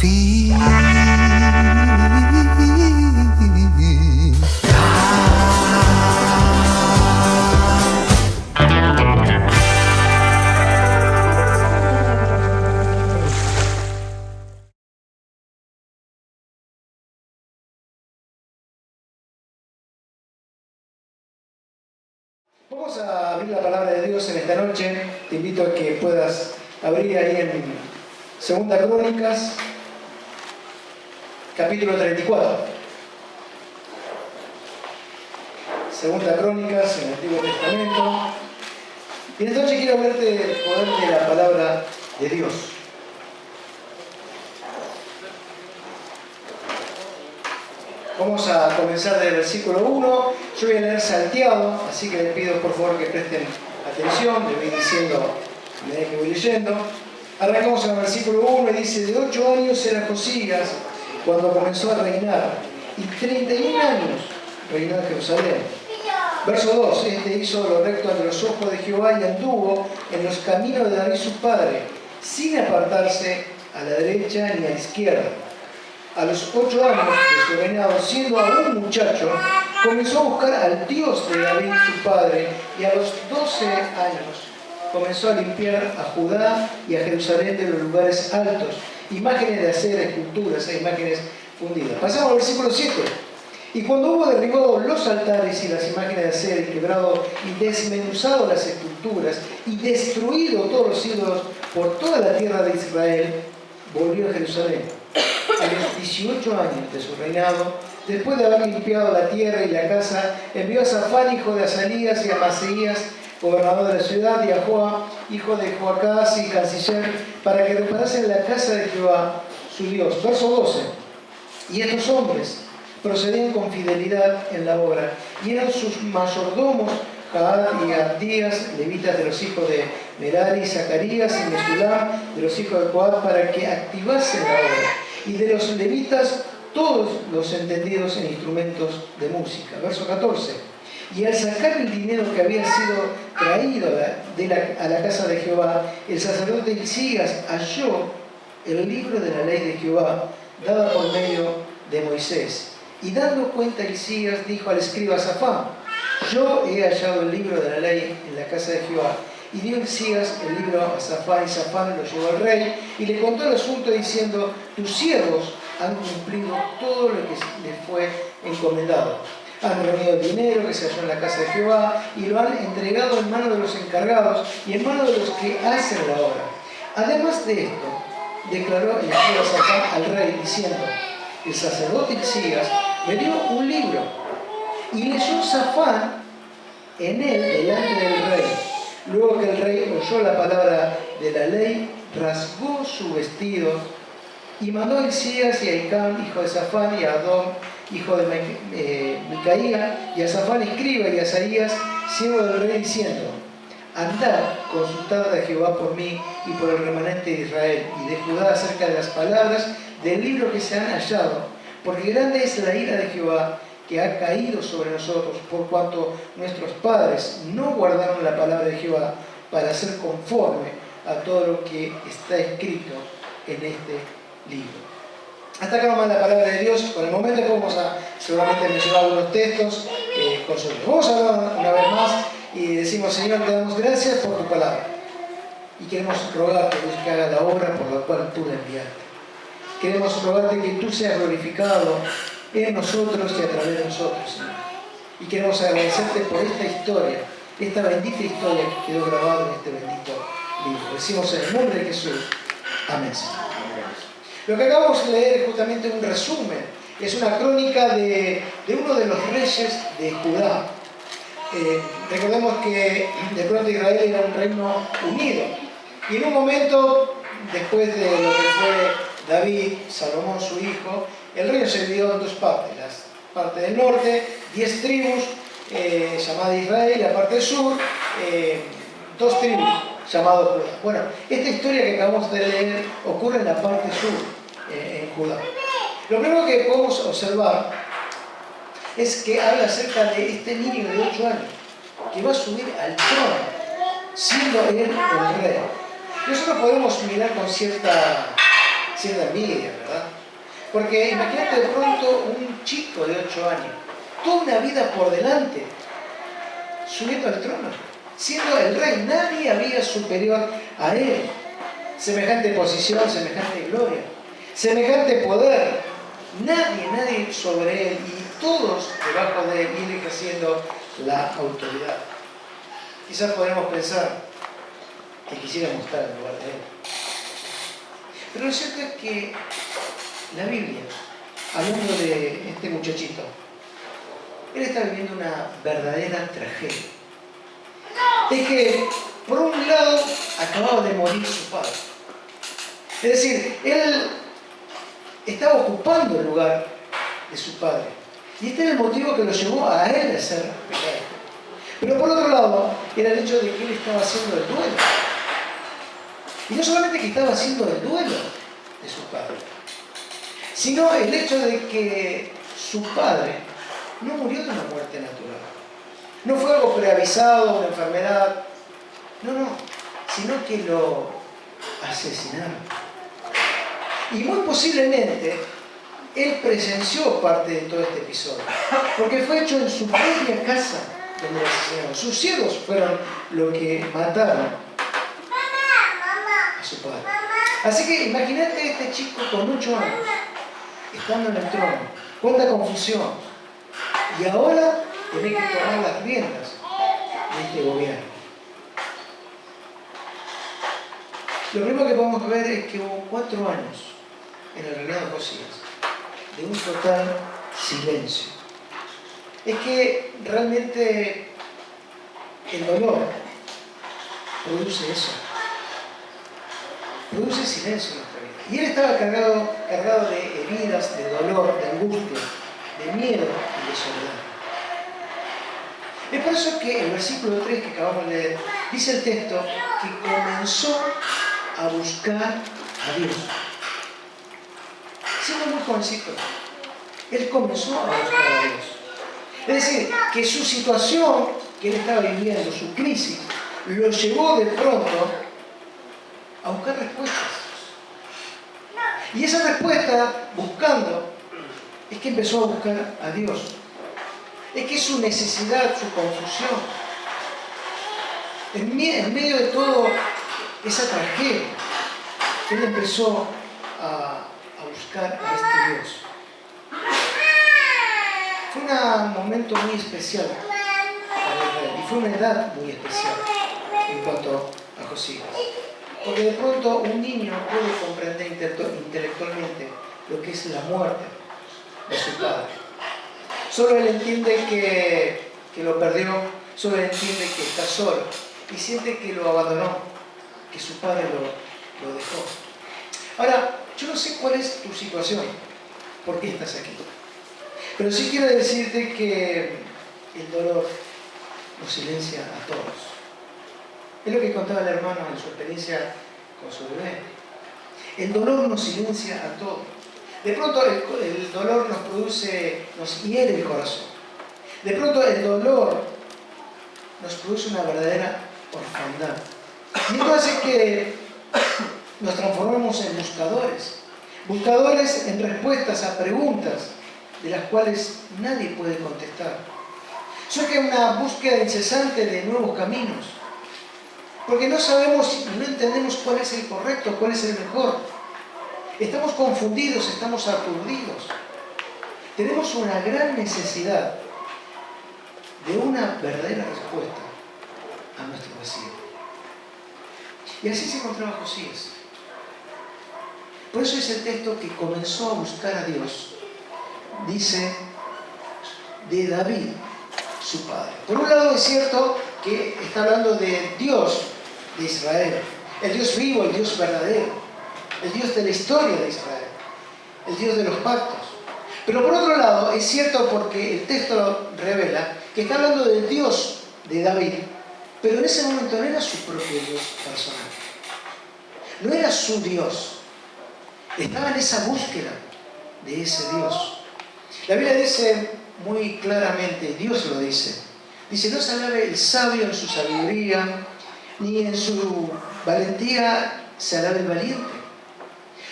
fin. Vamos a abrir la palabra de Dios en esta noche. Te invito a que puedas abrir ahí en Segunda Crónicas, capítulo 34. Segunda Crónicas, en el Antiguo Testamento. Y esta noche quiero verte el poder de la palabra de Dios. Vamos a comenzar del versículo 1. Yo voy a leer salteado, así que les pido por favor que presten atención. Les voy diciendo a medida que voy leyendo. Arrancamos en el versículo 1 y dice: de 8 años era Josías cuando comenzó a reinar, y 31 años reinó en Jerusalén. Verso 2: este hizo lo recto ante los ojos de Jehová y anduvo en los caminos de David su padre, sin apartarse a la derecha ni a la izquierda. A los 8 años de su reinado, siendo aún muchacho, comenzó a buscar al Dios de David su padre, y a los 12 años comenzó a limpiar a Judá y a Jerusalén de los lugares altos, imágenes de acera, esculturas e imágenes fundidas. Pasamos al versículo 7. Y cuando hubo derribado los altares y las imágenes de acera, y quebrado y desmenuzado las esculturas, y destruido todos los ídolos por toda la tierra de Israel, volvió a Jerusalén. A los 18 años de su reinado, después de haber limpiado la tierra y la casa, envió a Safán, hijo de Azalías, y a Maseías, gobernador de la ciudad, y a Joa, hijo de Joacás y canciller, para que reparasen la casa de Jehová, su Dios. Verso 12. Y estos hombres procedían con fidelidad en la obra, y eran sus mayordomos Jaad y Abdías, levitas de los hijos de Merari, Zacarías y Mesulam, de los hijos de Coat, para que activasen la obra. Y de los levitas, todos los entendidos en instrumentos de música. Verso 14. Y al sacar el dinero que había sido traído a la casa de Jehová, el sacerdote Hilcías halló el libro de la ley de Jehová, dada por medio de Moisés. Y dando cuenta Hilcías, dijo al escriba Safán: yo he hallado el libro de la ley en la casa de Jehová. Y dio Hilcías el libro a Safán, y Safán lo llevó al rey, y le contó el asunto diciendo: tus siervos han cumplido todo lo que les fue encomendado. Han reunido el dinero que se halló en la casa de Jehová, y lo han entregado en manos de los encargados y en manos de los que hacen la obra. Además de esto, declaró el escriba Safán al rey, diciendo: el sacerdote Hilcías me dio un libro, y leyó Safán en él delante del rey. Luego que el rey oyó la palabra de la ley, rasgó su vestido, y mandó a Hilcías y a Icam, hijo de Safán, y a Adón, hijo de Micaía, y a Safán, escriba, y a Asaías, siervo del rey, diciendo: andad, consultad a Jehová por mí y por el remanente de Israel y de Judá acerca de las palabras del libro que se han hallado, porque grande es la ira de Jehová que ha caído sobre nosotros, por cuanto nuestros padres no guardaron la palabra de Jehová para hacer conforme a todo lo que está escrito en este libro. Hasta acá nomás la palabra de Dios. Por el momento vamos a seguramente mencionar algunos textos con nosotros. Vamos a hablar una vez más y decimos: Señor, te damos gracias por tu palabra. Y queremos rogarte, Dios, que haga la obra por la cual tú la enviaste. Queremos rogarte que tú seas glorificado en nosotros y a través de nosotros, Señor. Y queremos agradecerte por esta historia, esta bendita historia que quedó grabada en este bendito libro. Decimos en el nombre de Jesús. Amén, Señor. Lo que acabamos de leer es justamente un resumen. Es una crónica de uno de los reyes de Judá. Recordemos que de pronto Israel era un reino unido. Y en un momento, después de lo que fue David, Salomón su hijo, el reino se dividió en dos partes. La parte del norte, 10 tribus llamadas Israel, y la parte del sur, 2 tribus llamadas Judá. Bueno, esta historia que acabamos de leer ocurre en la parte sur, en Judá. Lo primero que podemos observar es que habla acerca de este niño de 8 años que va a subir al trono, siendo él el rey. Nosotros podemos mirar con cierta cierta envidia, ¿verdad? Porque imagínate de pronto un chico de 8 años, toda una vida por delante, subiendo al trono, siendo el rey. Nadie había superior a él. Semejante posición, semejante gloria, semejante poder. Nadie sobre él, y todos debajo de él, y él ejerciendo la autoridad. Quizás podemos pensar que quisiéramos estar en lugar de él. Pero lo cierto es que la Biblia, hablando de este muchachito, él está viviendo una verdadera tragedia. Es que, por un lado, acababa de morir su padre. Es decir, él estaba ocupando el lugar de su padre. Y este era el motivo que lo llevó a él a ser rey. Pero por otro lado, era el hecho de que él estaba haciendo el duelo. Y no solamente que estaba haciendo el duelo de su padre, sino el hecho de que su padre no murió de una muerte natural. No fue algo preavisado, una enfermedad. No, sino que lo asesinaron. Y muy posiblemente él presenció parte de todo este episodio, porque fue hecho en su propia casa donde lo asesinaron. Sus siervos fueron los que mataron a su padre. Así que imagínate este chico con 8 años, estando en el trono, cuánta confusión. Y ahora tiene que tomar las riendas de este gobierno. Lo primero que podemos ver es que hubo 4 años en el reinado de Josías de un total silencio. Es que realmente el dolor produce eso. Produce silencio en nuestra vida. Y él estaba cargado de heridas, de dolor, de angustia, de miedo y de soledad. Es por eso que el versículo 3 que acabamos de leer, dice el texto que comenzó a buscar a Dios. Siendo muy jovencito, él comenzó a buscar a Dios. Es decir, que su situación que él estaba viviendo, su crisis, lo llevó de pronto a buscar respuestas. Y esa respuesta, buscando, es que empezó a buscar a Dios. Es que su necesidad, su confusión, en medio de toda esa tragedia, él empezó a buscar a este Dios. Fue un momento muy especial para Israel y fue una edad muy especial en cuanto a Josías. Porque de pronto un niño puede comprender intelectualmente lo que es la muerte de su padre. Solo él entiende que lo perdió, solo él entiende que está solo y siente que lo abandonó, que su padre lo dejó. Ahora, yo no sé cuál es tu situación, por qué estás aquí. Pero sí quiero decirte que el dolor nos silencia a todos. Es lo que contaba el hermano en su experiencia con su bebé. El dolor nos silencia a todos. De pronto el dolor nos hiere el corazón. De pronto el dolor nos produce una verdadera orfandad. Y esto hace que nos transformemos en buscadores en respuestas a preguntas de las cuales nadie puede contestar. Surge una búsqueda incesante de nuevos caminos, porque no sabemos y no entendemos cuál es el correcto, cuál es el mejor. Estamos confundidos, estamos aturdidos. Tenemos una gran necesidad de una verdadera respuesta a nuestro vacío. Y así se encontraba Josías. Por eso es el texto que comenzó a buscar a Dios. Dice de David, su padre. Por un lado es cierto que está hablando de Dios de Israel, el Dios vivo, el Dios verdadero, el Dios de la historia de Israel, el Dios de los pactos. Pero por otro lado es cierto porque el texto revela que está hablando del Dios de David, pero en ese momento no era su propio Dios personal, no era su Dios, estaba en esa búsqueda de ese Dios. La Biblia dice muy claramente, Dios lo dice, no se alabe el sabio en su sabiduría, ni en su valentía se alabe el valiente.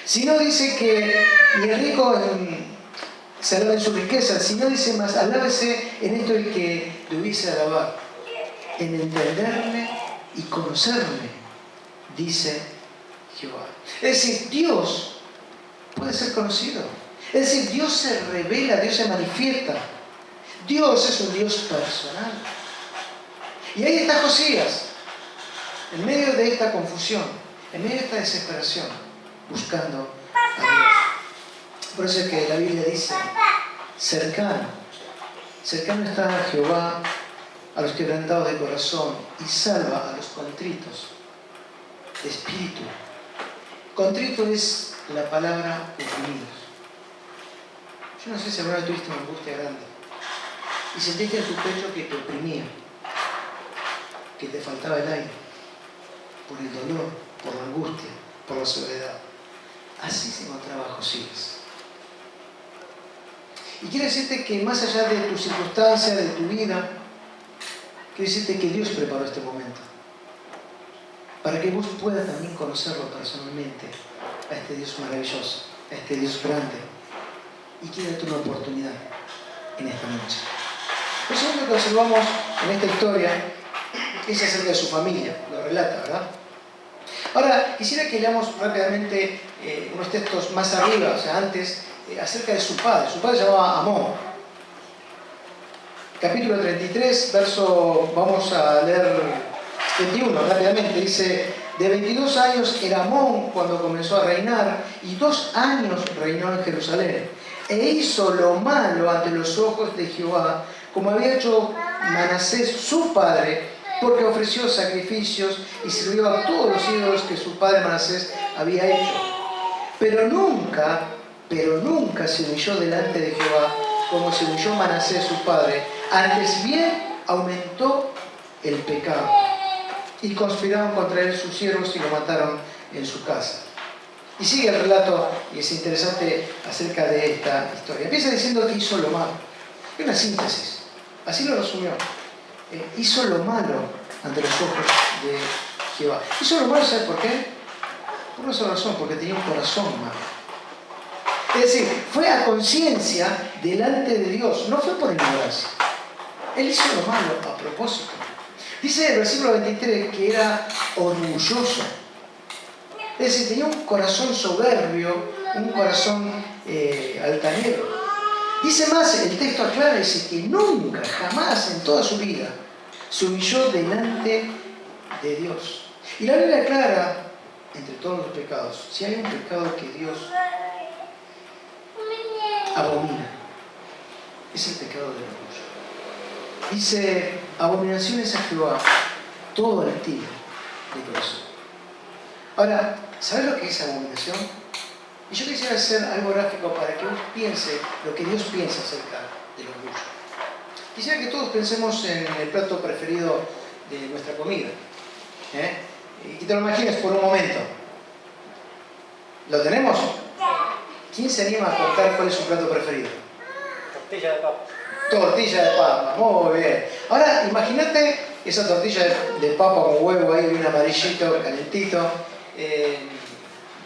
Si no dice que ni el rico se alaba en su riqueza, si no dice más, alábese en esto el que le hubiese alabar, en entenderle y conocerle, dice Jehová. Es decir, Dios puede ser conocido. Es decir, Dios se revela, Dios se manifiesta. Dios es un Dios personal. Y ahí está Josías, en medio de esta confusión, en medio de esta desesperación, buscando a Dios. Por eso es que la Biblia dice, cercano está Jehová a los quebrantados de corazón y salva a los contritos de espíritu. Contrito es la palabra oprimidos. Yo no sé si alguna vez tuviste una angustia grande y sentiste en tu pecho que te oprimía, que te faltaba el aire, por el dolor, por la angustia, por la soledad. Así se encontraba Josías. Y quiero decirte que más allá de tu circunstancia, de tu vida, quiero decirte que Dios preparó este momento para que vos puedas también conocerlo personalmente, a este Dios maravilloso, a este Dios grande, y quiere darte una oportunidad en esta noche. Lo segundo que observamos en esta historia es acerca de su familia, lo relata, ¿verdad? Ahora, quisiera que leamos rápidamente unos textos más arriba, o sea, antes, acerca de su padre. Su padre se llamaba Amón. Capítulo 33, vamos a leer 21 rápidamente. Dice, de 22 años era Amón cuando comenzó a reinar, y 2 años reinó en Jerusalén. E hizo lo malo ante los ojos de Jehová, como había hecho Manasés su padre, porque ofreció sacrificios y sirvió a todos los ídolos que su padre Manasés había hecho. Pero nunca se humilló delante de Jehová como se humilló Manasés su padre. Antes bien aumentó el pecado. Y conspiraron contra él sus siervos y lo mataron en su casa. Y sigue el relato, y es interesante acerca de esta historia. Empieza diciendo que hizo lo malo. Es una síntesis. Así lo resumió. Hizo lo malo ante los ojos de Jehová. Hizo lo malo, ¿sabes por qué? Por una sola razón, porque tenía un corazón malo. Es decir, fue a conciencia delante de Dios, no fue por ignorancia. Él hizo lo malo a propósito. Dice el versículo 23 que era orgulloso. Es decir, tenía un corazón soberbio, un corazón altanero. Dice más, el texto aclara, dice que nunca, jamás en toda su vida se humilló delante de Dios. Y la Biblia aclara, entre todos los pecados, si hay un pecado que Dios abomina, es el pecado del orgullo. Dice, abominaciones a Jehová, todo altivio de corazón. Ahora, ¿sabes lo que es abominación? Y yo quisiera hacer algo gráfico para que vos piense lo que Dios piensa acerca del orgullo. Quisiera que todos pensemos en el plato preferido de nuestra comida. Y que te lo imagines por un momento. ¿Lo tenemos? ¿Quién se anima a contar cuál es su plato preferido? Tortilla de papa. Tortilla de papa, muy bien. Ahora, imagínate esa tortilla de papa con huevo ahí, bien amarillito, calentito,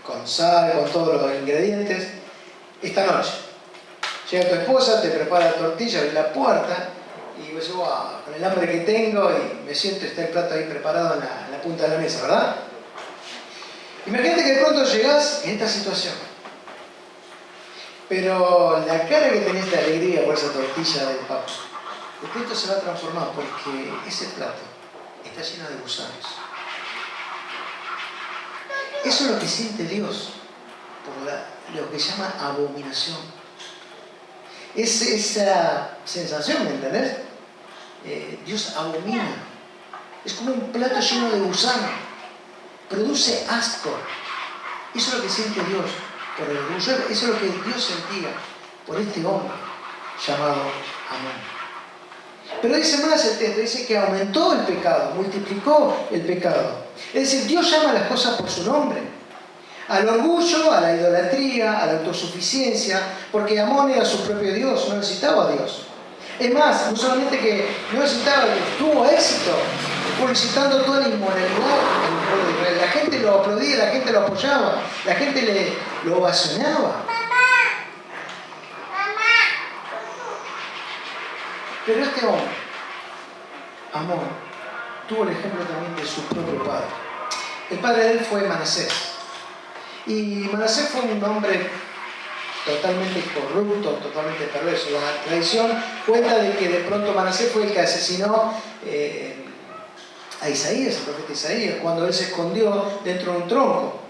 con sal, con todos los ingredientes. Esta noche llega tu esposa, te prepara la tortilla, abre la puerta y vos dices, wow, con el hambre que tengo y me siento, está el plato ahí preparado en la punta de la mesa, ¿verdad? Imagínate que de pronto llegás en esta situación, pero la cara que tenés de alegría por esa tortilla de papa, de pronto se va a transformar porque ese plato está lleno de gusanos. Eso es lo que siente Dios por lo que llama abominación. Es esa sensación, ¿me entendés? Dios abomina. Es como un plato lleno de gusano. Produce asco. Eso es lo que siente Dios por el orgullo. Eso es lo que Dios sentía por este hombre llamado Amón. Pero dice más el texto, dice que aumentó el pecado, multiplicó el pecado. Es decir, Dios llama las cosas por su nombre. Al orgullo, a la idolatría, a la autosuficiencia, porque Amón era su propio Dios, no necesitaba a Dios. Es más, no solamente que no necesitaba a Dios, tuvo éxito publicitando toda la inmoralidad del pueblo de Israel. La gente lo aplaudía, la gente lo apoyaba, la gente lo ovacionaba. Pero este hombre, Amón, tuvo el ejemplo también de su propio padre. El padre de él fue Manasés. Y Manasés fue un hombre totalmente corrupto, totalmente perverso. La tradición cuenta de que de pronto Manasés fue el que asesinó a Isaías, el profeta Isaías, cuando él se escondió dentro de un tronco.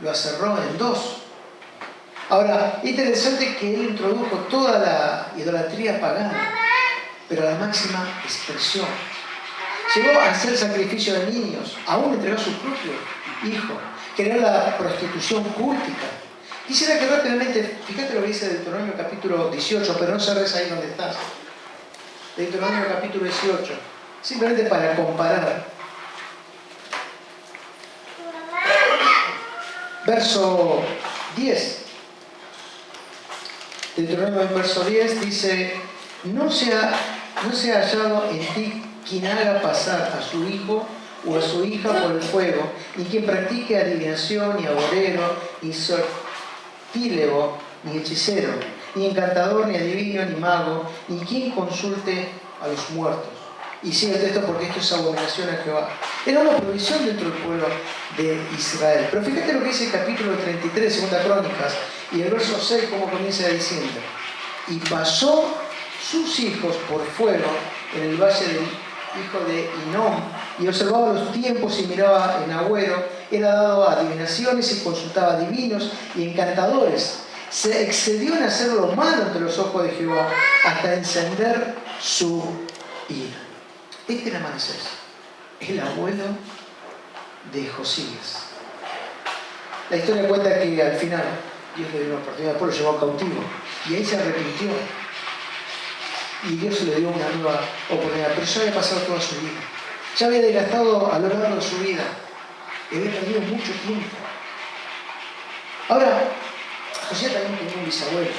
Lo aserró en dos. Ahora, interesante que él introdujo toda la idolatría pagana, pero a la máxima expresión. Llegó a hacer sacrificio de niños, aún entregó a su propio hijo, creó la prostitución cúltica. Quisiera que rápidamente, fíjate lo que dice Deuteronomio capítulo 18, pero no cerres ahí donde estás. Deuteronomio capítulo 18, simplemente para comparar. Verso 10. Deuteronomio verso 10 dice: no se ha hallado en ti quien haga pasar a su hijo o a su hija por el fuego, ni quien practique adivinación, ni agorero, ni sortílego, ni hechicero, ni encantador, ni adivino, ni mago, ni quien consulte a los muertos. Y sigue el texto porque esto es abominación a Jehová. Era una provisión dentro del pueblo de Israel. Pero fíjate lo que dice el capítulo 33 de Segunda Crónicas y el verso 6, como comienza diciendo: y pasó sus hijos por fuego en el valle del hijo de Hinnom, y observaba los tiempos y miraba en agüero, era dado a adivinaciones y consultaba adivinos y encantadores. Se excedió en hacer lo malo ante los ojos de Jehová hasta encender su ira. Este era Manasés, el abuelo de Josías. La historia cuenta que al final Dios le dio una oportunidad, después lo llevó cautivo y ahí se arrepintió. Y Dios le dio una nueva oportunidad, pero ya había pasado toda su vida. Ya había desgastado a lo largo de su vida. Y había perdido mucho tiempo. Ahora, Josías también tenía un bisabuelo.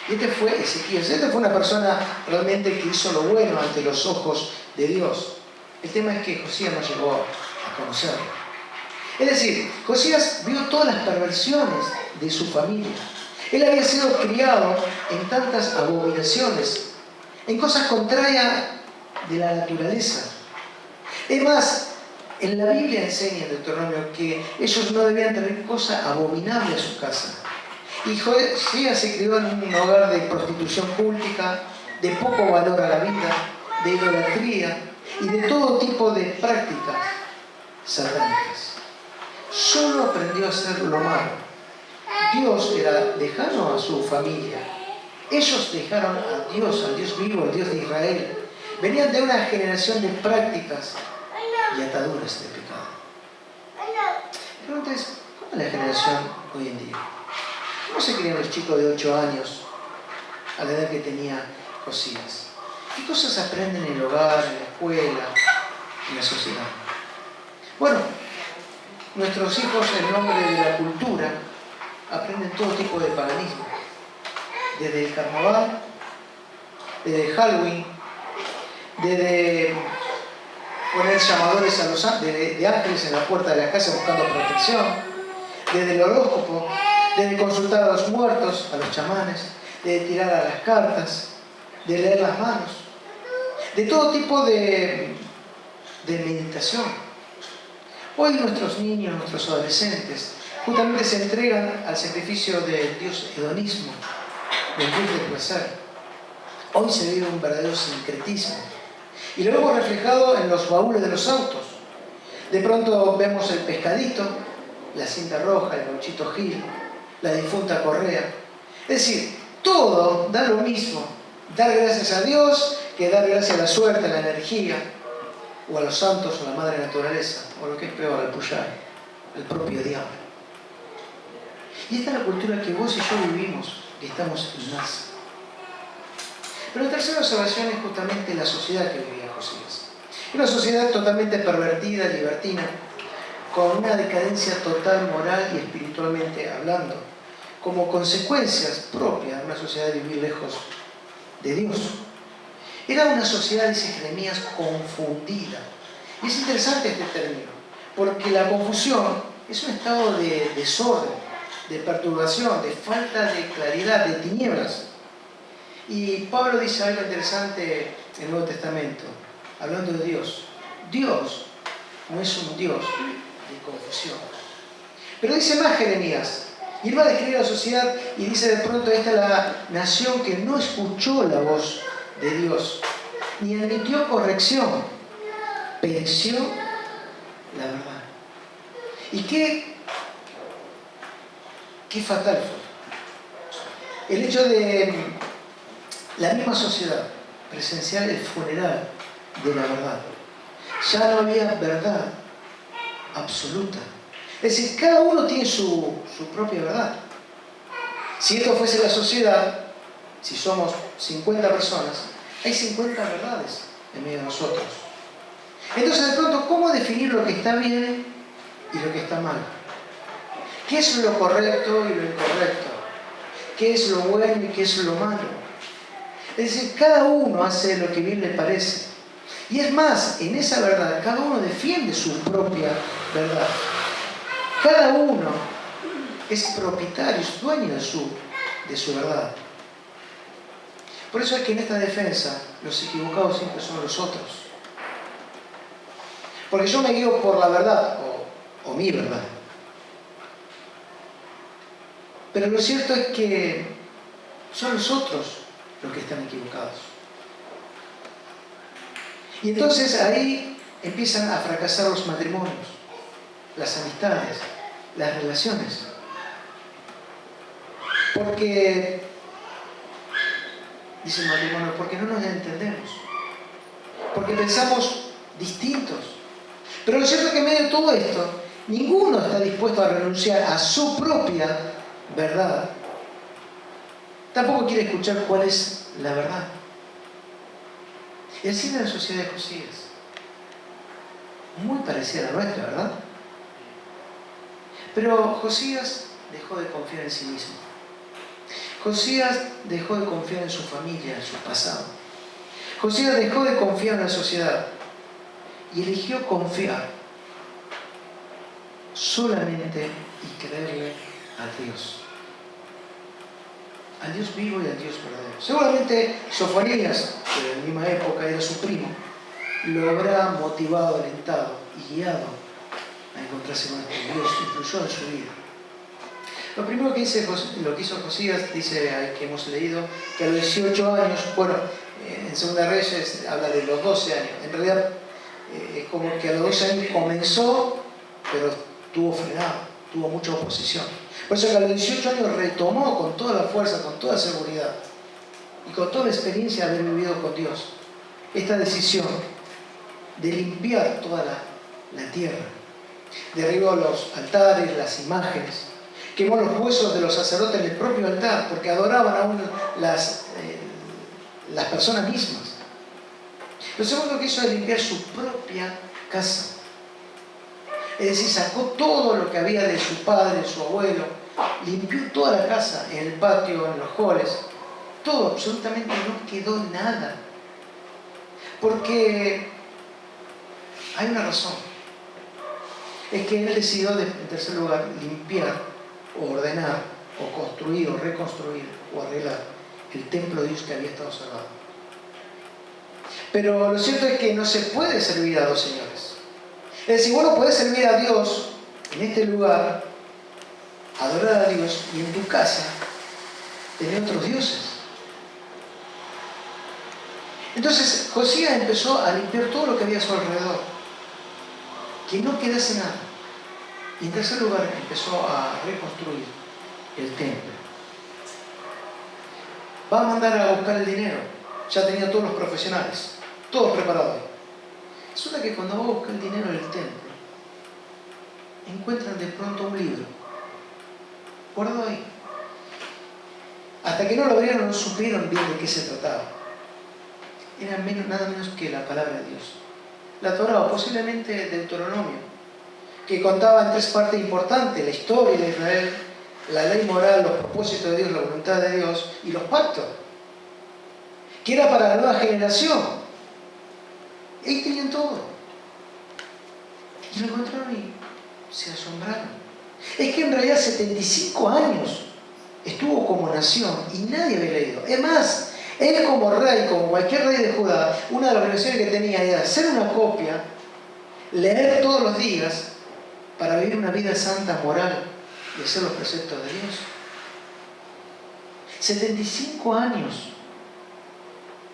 Y este fue Ezequías. Este fue una persona realmente que hizo lo bueno ante los ojos de Dios. El tema es que Josías no llegó a conocerlo. Es decir, Josías vio todas las perversiones de su familia. Él había sido criado en tantas abominaciones, en cosas contrarias de la naturaleza. Es más, en la Biblia enseña en Deuteronomio que ellos no debían tener cosa abominable a su casa. Y Josías se crió en un hogar de prostitución pública, de poco valor a la vida, de idolatría y de todo tipo de prácticas satánicas. Solo aprendió a hacer lo malo. Dios era lejano a su familia. Ellos dejaron a Dios, al Dios vivo, al Dios de Israel. Venían de una generación de prácticas y ataduras de pecado. La pregunta es, ¿cómo es la generación hoy en día? ¿Cómo se crían los chicos de 8 años a la edad que tenía Josías? ¿Qué cosas aprenden en el hogar, en la escuela, en la sociedad? Bueno, nuestros hijos, en nombre de la cultura, aprenden todo tipo de paganismo. Desde el carnaval, desde el Halloween, desde poner llamadores a de ángeles en la puerta de la casa buscando protección, desde el horóscopo, desde consultar a los muertos, a los chamanes, de tirar a las cartas, de leer las manos, de todo tipo de meditación. Hoy nuestros niños, nuestros adolescentes, justamente se entregan al sacrificio del dios hedonismo, del dios del placer. Hoy se vive un verdadero sincretismo. Y lo vemos reflejado en los baúles de los autos. De pronto vemos el pescadito, la cinta roja, el gauchito Gil, la difunta correa. Es decir, todo da lo mismo. Dar gracias a Dios que dar gracias a la suerte, a la energía, o a los santos, o a la madre naturaleza, o lo que es peor, al puyar, al propio diablo. Y esta es la cultura que vos y yo vivimos, que estamos inmersos. Pero la tercera observación es justamente la sociedad que vivía Josías. Una sociedad totalmente pervertida, libertina, con una decadencia total moral y espiritualmente hablando, como consecuencias propias de una sociedad de vivir lejos de Dios. Era una sociedad, dice Jeremías, confundida. Y es interesante este término, porque la confusión es un estado de desorden, de perturbación, de falta de claridad, de tinieblas. Y Pablo dice algo interesante en el Nuevo Testamento, hablando de Dios. Dios no es un Dios de confusión. Pero dice más Jeremías, y él va a describir a la sociedad y dice de pronto, esta es la nación que no escuchó la voz de Dios, ni admitió corrección, pereció la verdad. ¿Y qué fatal fue? El hecho de la misma sociedad presenciar el funeral de la verdad. Ya no había verdad absoluta. Es decir, cada uno tiene su propia verdad. Si esto fuese la sociedad, si somos 50 personas, hay 50 verdades en medio de nosotros. Entonces, de pronto, ¿cómo definir lo que está bien y lo que está mal? ¿Qué es lo correcto y lo incorrecto? ¿Qué es lo bueno y qué es lo malo? Es decir, cada uno hace lo que bien le parece. Y es más, en esa verdad, cada uno defiende su propia verdad. Cada uno es propietario, es dueño de su verdad. Por eso es que en esta defensa, los equivocados siempre son los otros. Porque yo me guío por la verdad, o mi verdad. Pero lo cierto es que son los otros los que están equivocados. Y entonces ahí empiezan a fracasar los matrimonios, las amistades, las relaciones. Porque, dice el matrimonio, porque no nos entendemos. Porque pensamos distintos. Pero lo cierto es que en medio de todo esto, ninguno está dispuesto a renunciar a su propia verdad. Tampoco quiere escuchar cuál es la verdad. Y así era la sociedad de Josías. Muy parecida a la nuestra, ¿verdad? Pero Josías dejó de confiar en sí mismo. Josías dejó de confiar en su familia, en su pasado. Josías dejó de confiar en la sociedad y eligió confiar solamente y creerle a Dios. Al Dios vivo y al Dios verdadero. Seguramente Sofonías, que de la misma época era su primo, lo habrá motivado, alentado y guiado a encontrarse con este Dios que influyó en su vida. Lo primero que lo que hizo Josías, dice ahí que hemos leído, que a los 18 años, bueno, en Segunda Reyes habla de los 12 años, en realidad es como que a los 12 años comenzó, pero estuvo frenado, tuvo mucha oposición. Por eso que a los 18 años retomó con toda la fuerza, con toda seguridad y con toda la experiencia de haber vivido con Dios esta decisión de limpiar toda la tierra. Derribó los altares, las imágenes, quemó los huesos de los sacerdotes en el propio altar porque adoraban aún las personas mismas. Lo segundo que hizo es limpiar su propia casa. Es decir, sacó todo lo que había de su padre, de su abuelo, limpió toda la casa, en el patio, en los halls, todo, absolutamente no quedó nada. Porque hay una razón. Es que él decidió, en tercer lugar, limpiar, o ordenar, o construir, o reconstruir, o arreglar el templo de Dios que había estado cerrado. Pero lo cierto es que no se puede servir a dos señores. Es decir, uno puede servir a Dios en este lugar, adorar a Dios, y en tu casa tener otros dioses. Entonces Josías empezó a limpiar todo lo que había a su alrededor, que no quedase nada. Y en tercer lugar empezó a reconstruir el templo. Va a mandar a buscar el dinero. Ya tenía todos los profesionales, todos preparados. Resulta que cuando va a buscar el dinero del templo, encuentran de pronto un libro guardado ahí. Hasta que no lo abrieron no supieron bien de qué se trataba. Era nada menos que la palabra de Dios. La Torá, o posiblemente Deuteronomio, que contaba en tres partes importantes: la historia de Israel, la ley moral, los propósitos de Dios, la voluntad de Dios y los pactos, que era para la nueva generación. Ahí tenían todo. Y lo encontraron y se asombraron. Es que en realidad 75 años estuvo como nación y nadie había leído. Es más, él como rey, como cualquier rey de Judá, una de las obligaciones que tenía era hacer una copia, leer todos los días para vivir una vida santa, moral y hacer los preceptos de Dios. 75 años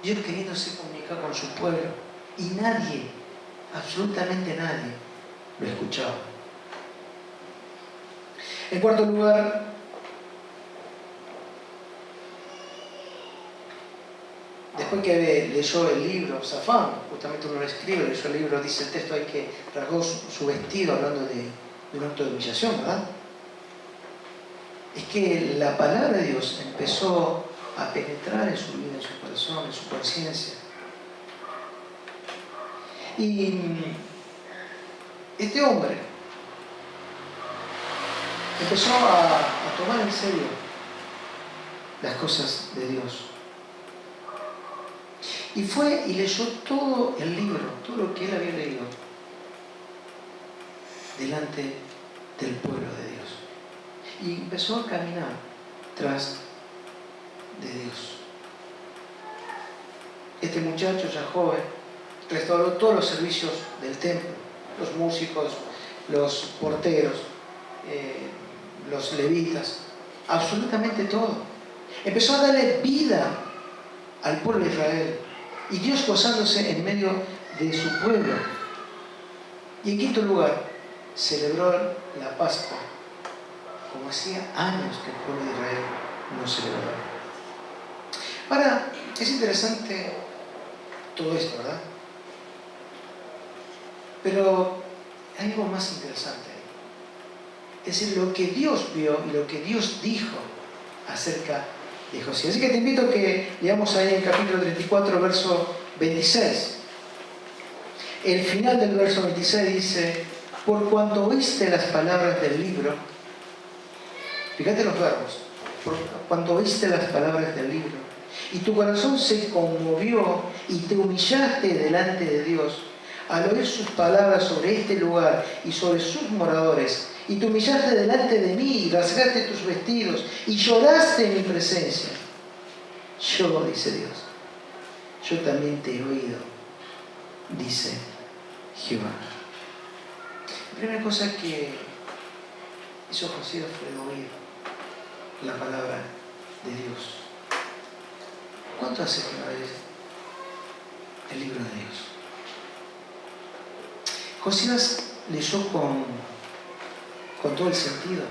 Dios queriéndose comunicar con su pueblo y nadie, absolutamente nadie, lo escuchaba. En cuarto lugar, después que leyó el libro, Safán, justamente uno lo escribe, leyó el libro, dice el texto, hay que rasgó su vestido, hablando de un acto de humillación, ¿verdad? Es que la palabra de Dios empezó a penetrar en su vida, en su corazón, en su conciencia. Y este hombre empezó a tomar en serio las cosas de Dios. Y fue y leyó todo el libro, todo lo que él había leído, delante del pueblo de Dios. Y empezó a caminar tras de Dios. Este muchacho ya joven restauró todos los servicios del templo, los músicos, los porteros, los levitas, absolutamente todo. Empezó a darle vida al pueblo de Israel y Dios gozándose en medio de su pueblo. Y en quinto lugar, celebró la Pascua, como hacía años que el pueblo de Israel no celebraba. Ahora, es interesante todo esto, ¿verdad? Pero hay algo más interesante. Es decir, lo que Dios vio y lo que Dios dijo acerca de Josías. Así que te invito a que leamos ahí en el capítulo 34, verso 26. El final del verso 26 dice: por cuanto oíste las palabras del libro, fíjate los verbos, por cuanto oíste las palabras del libro, y tu corazón se conmovió y te humillaste delante de Dios al oír sus palabras sobre este lugar y sobre sus moradores, y te humillaste delante de mí y rasgaste tus vestidos y lloraste en mi presencia. Yo, dice Dios, yo también te he oído, dice Jehová. La primera cosa que hizo Josías fue oír la palabra de Dios. ¿Cuánto hace que no lees el libro de Dios? Josías leyó con todo el sentido.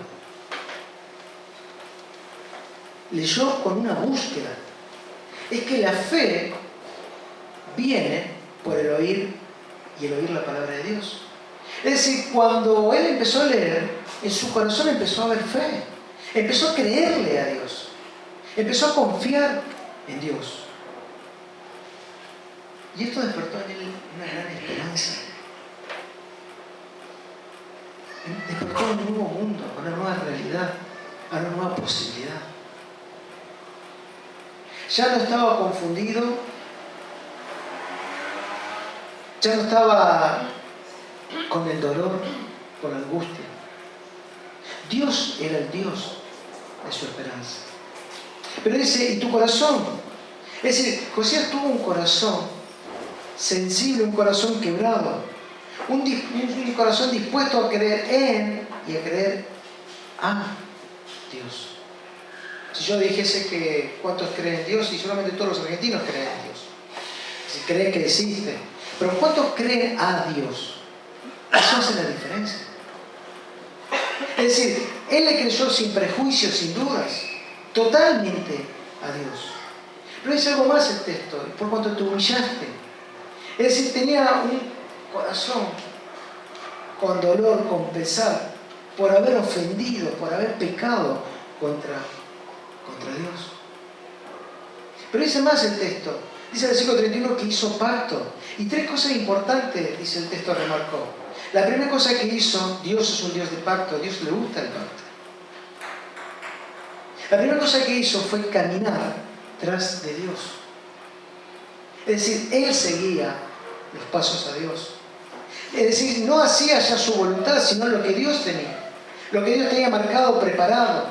Leyó con una búsqueda. Es que la fe viene por el oír y el oír la palabra de Dios. Es decir, cuando él empezó a leer, en su corazón empezó a haber fe. Empezó a creerle a Dios. Empezó a confiar en Dios. Y esto despertó en él una gran esperanza. Despertó un nuevo mundo, una nueva realidad, una nueva posibilidad. Ya no estaba confundido, ya no estaba con el dolor, con la angustia. Dios era el Dios de su esperanza. Pero dice, ¿y tu corazón? Es decir, Josías tuvo un corazón sensible, un corazón quebrado, un corazón dispuesto a creer en y a creer a Dios. Si yo dijese que cuántos creen en Dios, y solamente todos los argentinos creen en Dios, si creen que existe, pero ¿cuántos creen a Dios? Eso hace la diferencia. Es decir, él le creyó sin prejuicios, sin dudas, totalmente a Dios. Pero dice algo más el texto: por cuanto te humillaste. Es decir, tenía un corazón con dolor, con pesar, por haber ofendido, por haber pecado contra Dios. Pero dice más el texto. Dice el versículo 31 que hizo pacto. Y tres cosas importantes, dice el texto, remarcó. La primera cosa que hizo, Dios es un Dios de pacto, a Dios le gusta el pacto. La primera cosa que hizo fue caminar tras de Dios. Es decir, él seguía los pasos a Dios. Es decir, no hacía ya su voluntad, sino lo que Dios tenía. lo que Dios tenía marcado, preparado.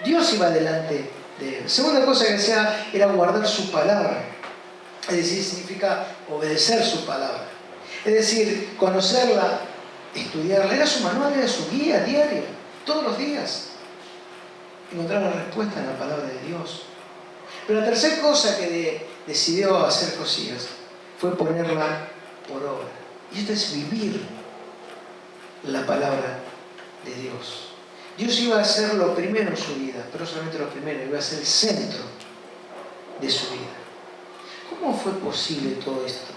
Dios iba delante de él. Segunda cosa que hacía era guardar su palabra. Es decir, significa obedecer su palabra. Es decir, conocerla, estudiarla. Era su manual, era su guía diario, todos los días. Encontrar la respuesta en la palabra de Dios. Pero la tercera cosa que decidió hacer Josías fue ponerla por obra. Y esto es vivir la palabra de Dios. Dios iba a ser lo primero en su vida, pero no solamente lo primero, iba a ser el centro de su vida. ¿Cómo fue posible todo esto?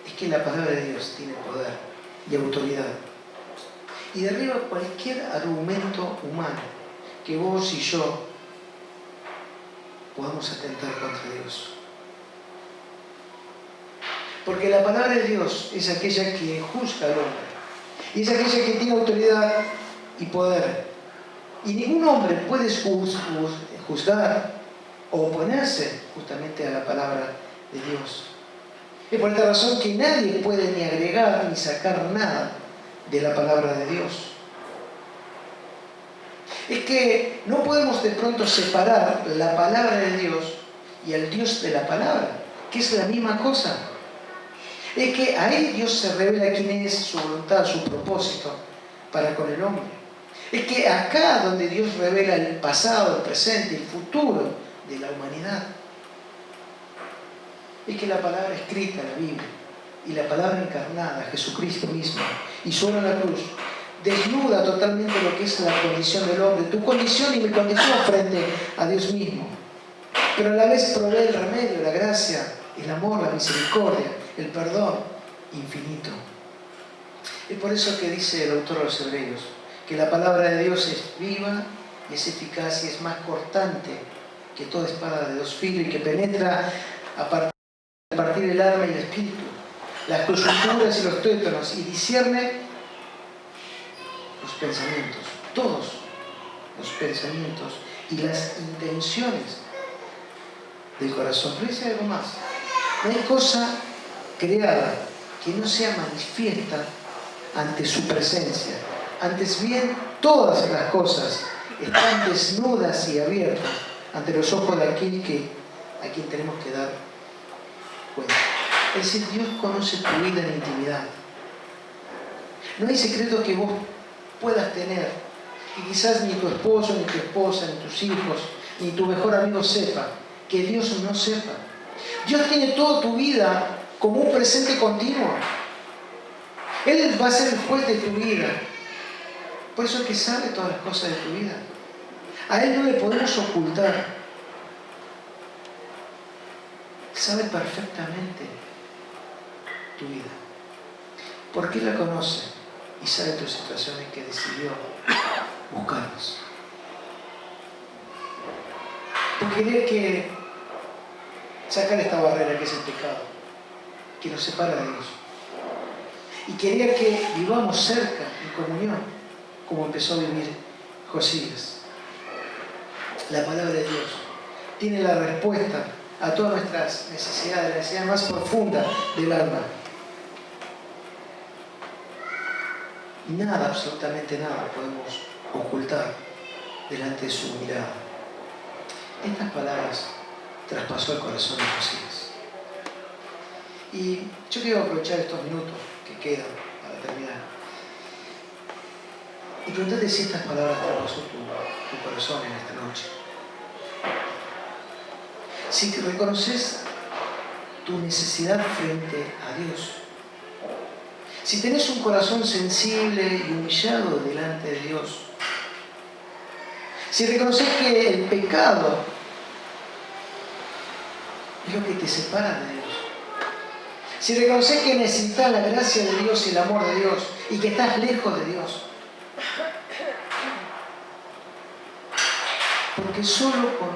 Es que la palabra de Dios tiene poder y autoridad y derriba cualquier argumento humano que vos y yo podamos atentar contra Dios. Porque la palabra de Dios es aquella que juzga al hombre y es aquella que tiene autoridad y poder. Y ningún hombre puede juzgar o oponerse justamente a la palabra de Dios. Es por esta razón que nadie puede ni agregar ni sacar nada de la palabra de Dios. Es que no podemos de pronto separar la palabra de Dios y al Dios de la palabra, que es la misma cosa. Es que ahí Dios se revela quién es, su voluntad, su propósito para con el hombre. Es que acá donde Dios revela el pasado, el presente, el futuro de la humanidad. Es que la palabra escrita en la Biblia y la palabra encarnada, Jesucristo mismo, y su obra en la cruz, desnuda totalmente lo que es la condición del hombre, tu condición y mi condición frente a Dios mismo. Pero a la vez provee el remedio, la gracia, el amor, la misericordia, el perdón infinito. Es por eso que dice el autor de los Hebreos, que la palabra de Dios es viva, es eficaz y es más cortante que toda espada de dos filos y que penetra a partir del alma y el espíritu, las coyunturas y los tuétanos, y discierne los pensamientos, todos los pensamientos y las intenciones del corazón. Pero dice algo más: no hay cosa creada que no sea manifiesta ante su presencia. Antes bien, todas las cosas están desnudas y abiertas ante los ojos de aquel a quien tenemos que dar cuenta. Es decir, Dios conoce tu vida en intimidad. No hay secreto que vos puedas tener, que quizás ni tu esposo, ni tu esposa, ni tus hijos, ni tu mejor amigo sepa, que Dios no sepa. Dios tiene toda tu vida como un presente continuo. Él va a ser el juez de tu vida. Por eso es que sabe todas las cosas de tu vida. A Él no le podemos ocultar. Sabe perfectamente tu vida. Porque Él la conoce y sabe tus situaciones que decidió buscarnos. Porque quería que sacar esta barrera que es el pecado, que nos separa de Dios. Y quería que vivamos cerca, en comunión, como empezó a vivir Josías. La palabra de Dios tiene la respuesta a todas nuestras necesidades, la necesidad más profunda del alma. Nada, absolutamente nada, podemos ocultar delante de su mirada. Estas palabras traspasó el corazón de Josías. Y yo quiero aprovechar estos minutos que quedan para terminar y preguntarte si estas palabras traspasó tu corazón en esta noche. Si reconoces tu necesidad frente a Dios. Si tenés un corazón sensible y humillado delante de Dios. Si reconoces que el pecado es lo que te separa de Dios. Si reconoces que necesitas la gracia de Dios y el amor de Dios y que estás lejos de Dios. Porque solo con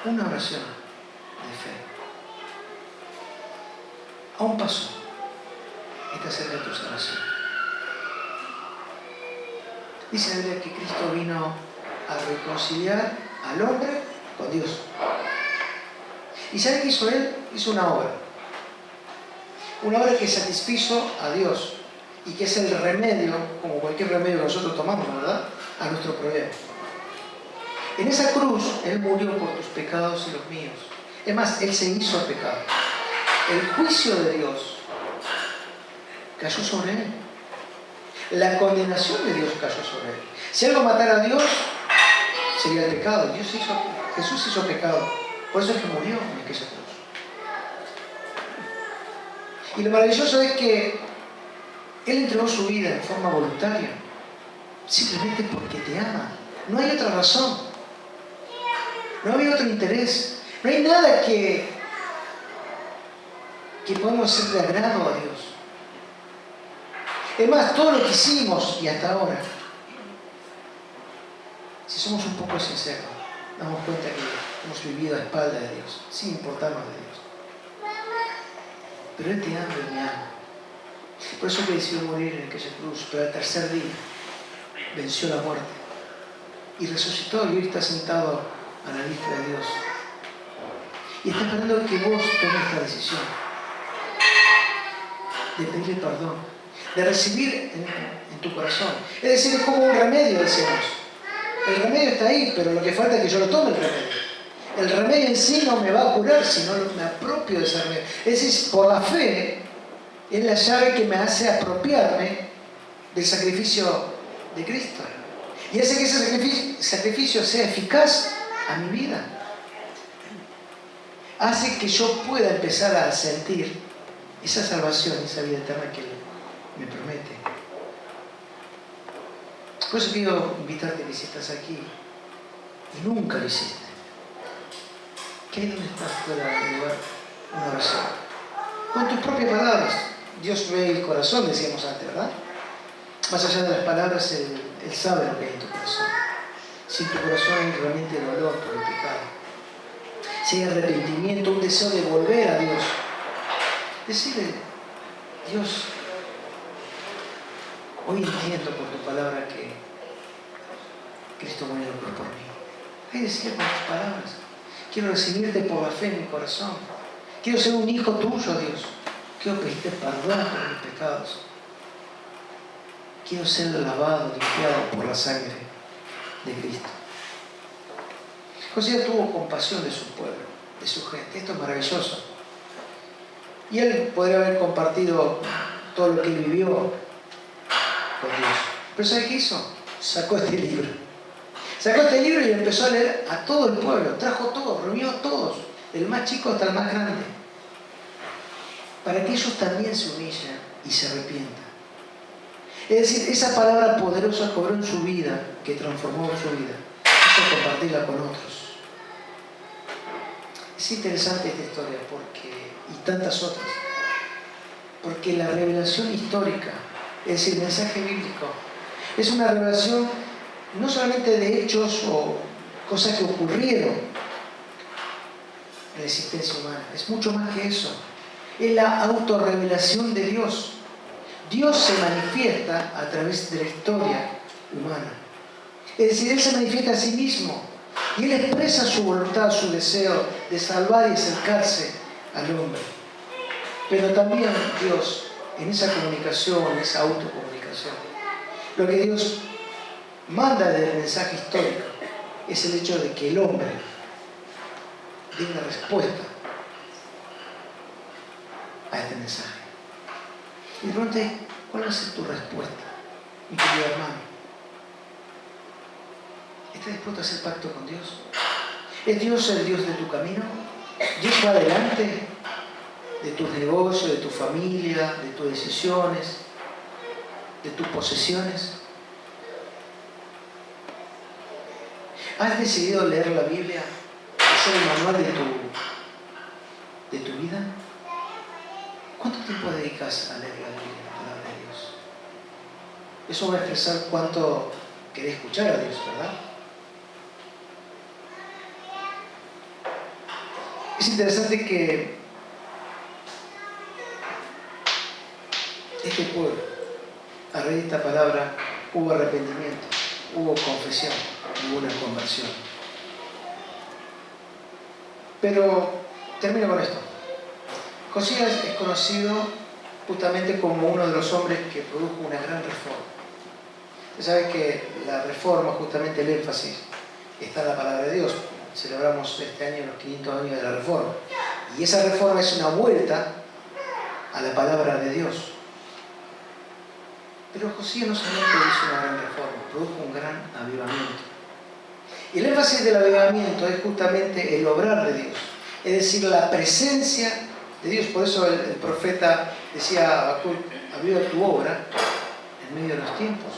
una oración de fe, a un paso, estás cerca de tu salvación. Dice la Biblia que Cristo vino a reconciliar al hombre con Dios. ¿Y sabe qué hizo Él? Hizo una obra. Una obra que satisfizo a Dios y que es el remedio, como cualquier remedio que nosotros tomamos, ¿verdad?, a nuestro problema. En esa cruz, Él murió por tus pecados y los míos. Es más, Él se hizo pecado. El juicio de Dios cayó sobre Él. La condenación de Dios cayó sobre Él. Si algo matara a Dios, sería el pecado. Jesús hizo pecado. Por eso es que murió en aquella cruz. Y lo maravilloso es que Él entregó su vida en forma voluntaria, simplemente porque te ama. No hay otra razón. No hay otro interés. No hay nada que podamos ser de agrado a Dios. Es más, todo lo que hicimos y hasta ahora, si somos un poco sinceros, damos cuenta que hemos vivido a espaldas de Dios, sin importarnos de Dios. Pero Él te ama y me ama. Por eso que decidió morir en aquella cruz, pero al tercer día venció la muerte y resucitó, y hoy está sentado a la diestra de Dios. Y está esperando que vos tomes la decisión de pedirle perdón, de recibir en tu corazón. Es decir, es como un remedio, decimos. El remedio está ahí, pero lo que falta es que yo lo tome el remedio. El remedio en sí no me va a curar si no me apropio de ese remedio. Es decir, por la fe es la llave que me hace apropiarme del sacrificio de Cristo. Y hace que ese sacrificio sea eficaz a mi vida. Hace que yo pueda empezar a sentir esa salvación, esa vida eterna que Él me promete. Por eso quiero invitarte que si estás aquí y nunca lo hiciste, que ahí donde estás pueda elevar una oración. Con tus propias palabras. Dios ve el corazón, decíamos antes, ¿verdad? Más allá de las palabras, Él sabe lo que hay en tu corazón. Si en tu corazón hay realmente dolor por el pecado, si hay arrepentimiento, un deseo de volver a Dios, decirle: Dios, hoy entiendo por tu palabra que Cristo murió en la cruz por mí. Hay que decirle con tus palabras: quiero recibirte por la fe en mi corazón. Quiero ser un hijo tuyo, Dios. Quiero pedirte perdón por mis pecados. Quiero ser lavado, limpiado por la sangre de Cristo. Josías tuvo compasión de su pueblo, de su gente. Esto es maravilloso. Y él podría haber compartido todo lo que él vivió con Dios. Pero ¿sabe qué hizo? Sacó este libro. Sacó este libro y empezó a leer a todo el pueblo. Trajo todos, reunió a todos, del más chico hasta el más grande, para que ellos también se humillen y se arrepientan. Es decir, esa palabra poderosa cobró en su vida, que transformó su vida. Hizo compartirla con otros. Es interesante esta historia y tantas otras, porque la revelación histórica, es decir, el mensaje bíblico, es una revelación no solamente de hechos o cosas que ocurrieron en la existencia humana, es mucho más que eso. Es la autorrevelación de Dios. Dios se manifiesta a través de la historia humana. Es decir, Él se manifiesta a sí mismo y Él expresa su voluntad, su deseo de salvar y acercarse al hombre. Pero también Dios, en esa comunicación, en esa autocomunicación, lo que Dios manda del mensaje histórico es el hecho de que el hombre dé una respuesta a este mensaje. Y de pronto, ¿cuál va a ser tu respuesta, mi querido hermano? ¿Estás dispuesto a hacer pacto con Dios? ¿Es Dios el Dios de tu camino? ¿Dios va adelante de tus negocios, de tu familia, de tus decisiones, de tus posesiones? ¿Has decidido leer la Biblia, hacer el manual de tu vida? ¿Cuánto tiempo dedicas a leer la Biblia, la palabra de Dios? Eso va a expresar cuánto querés escuchar a Dios, ¿verdad? Es interesante que este pueblo, a raíz de esta palabra, hubo arrepentimiento, hubo confesión, hubo una conversión. Pero termino con esto. Josías es conocido justamente como uno de los hombres que produjo una gran reforma. Usted sabe que la reforma, justamente el énfasis, está en la palabra de Dios. Celebramos este año los 500 años de la reforma. Y esa reforma es una vuelta a la palabra de Dios. Pero Josías no solamente hizo una gran reforma, produjo un gran avivamiento. Y el énfasis del avivamiento es justamente el obrar de Dios, es decir, la presencia de Dios. Por eso el profeta decía a Habacuc: aviva tu obra en medio de los tiempos.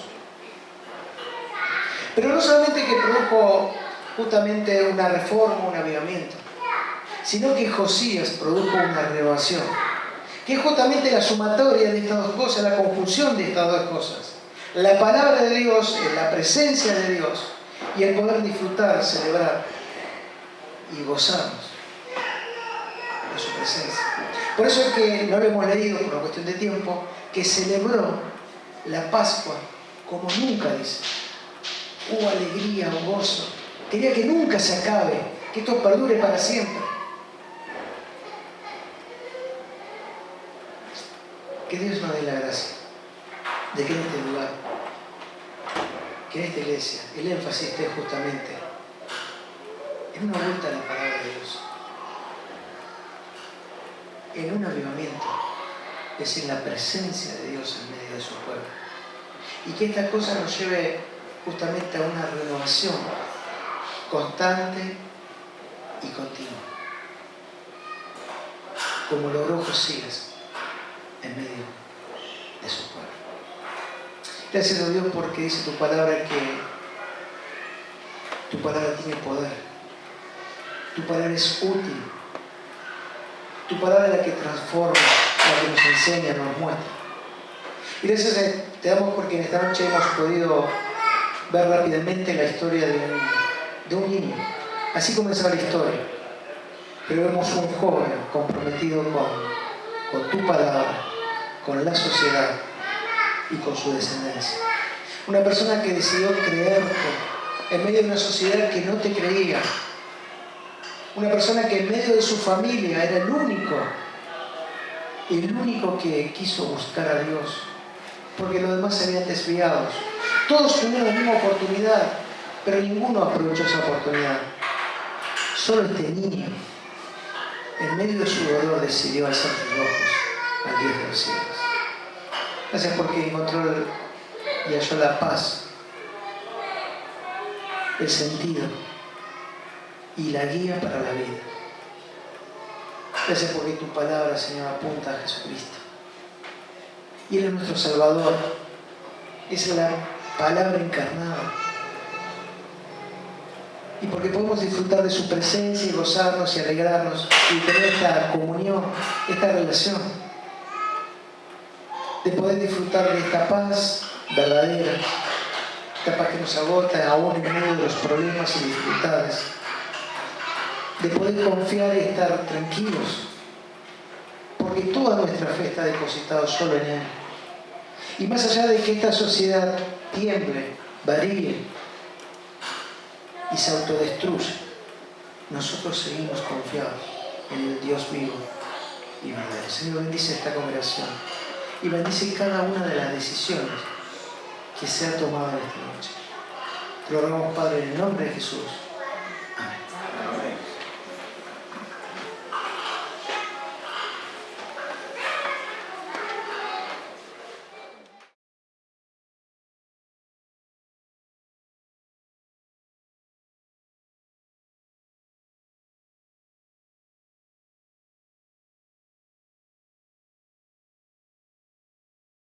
Pero no solamente que produjo justamente una reforma, un avivamiento, sino que Josías produjo una renovación, que es justamente la sumatoria de estas dos cosas, la conjunción de estas dos cosas: la palabra de Dios, la presencia de Dios, y el poder disfrutar, celebrar y gozarnos de su presencia. Por eso es que no lo hemos leído por una cuestión de tiempo, que celebró la Pascua como nunca, dice. Hubo alegría, un gozo. Quería que nunca se acabe, que esto perdure para siempre. Que Dios nos dé la gracia de que en este lugar, que en esta iglesia, el énfasis esté justamente en una vuelta a la palabra de Dios, en un avivamiento, es decir, la presencia de Dios en medio de su pueblo. Y que esta cosa nos lleve justamente a una renovación constante y continua, como logró Josías en medio de su pueblo. Gracias a Dios porque dice tu palabra que tu palabra tiene poder, tu palabra es útil, tu palabra es la que transforma, la que nos enseña, nos muestra. Y gracias te damos porque en esta noche hemos podido ver rápidamente la historia de un niño. Así comenzó la historia. Pero vemos un joven comprometido con tu palabra, con la sociedad y con su descendencia. Una persona que decidió creerte en medio de una sociedad que no te creía. Una persona que en medio de su familia era el único que quiso buscar a Dios, porque los demás se habían desviado. Todos tuvieron la misma oportunidad, pero ninguno aprovechó esa oportunidad. Solo este niño, en medio de su dolor, decidió alzar sus ojos al Dios de los cielos. Gracias porque encontró y halló la paz, el sentido y la guía para la vida. Gracias porque tu palabra, Señor, apunta a Jesucristo. Y Él es nuestro Salvador. Es la palabra encarnada. Y porque podemos disfrutar de su presencia y gozarnos y alegrarnos y tener esta comunión, esta relación. De poder disfrutar de esta paz verdadera, esta paz que nos agota aún en medio de los problemas y dificultades. De poder confiar y estar tranquilos, porque toda nuestra fe está depositada solo en Él. Y más allá de que esta sociedad tiemble, varíe y se autodestruya, nosotros seguimos confiados en el Dios vivo y verdadero. Señor, bendice esta congregación y bendice cada una de las decisiones que se ha tomado en esta noche. Te lo rogamos, Padre, en el nombre de Jesús.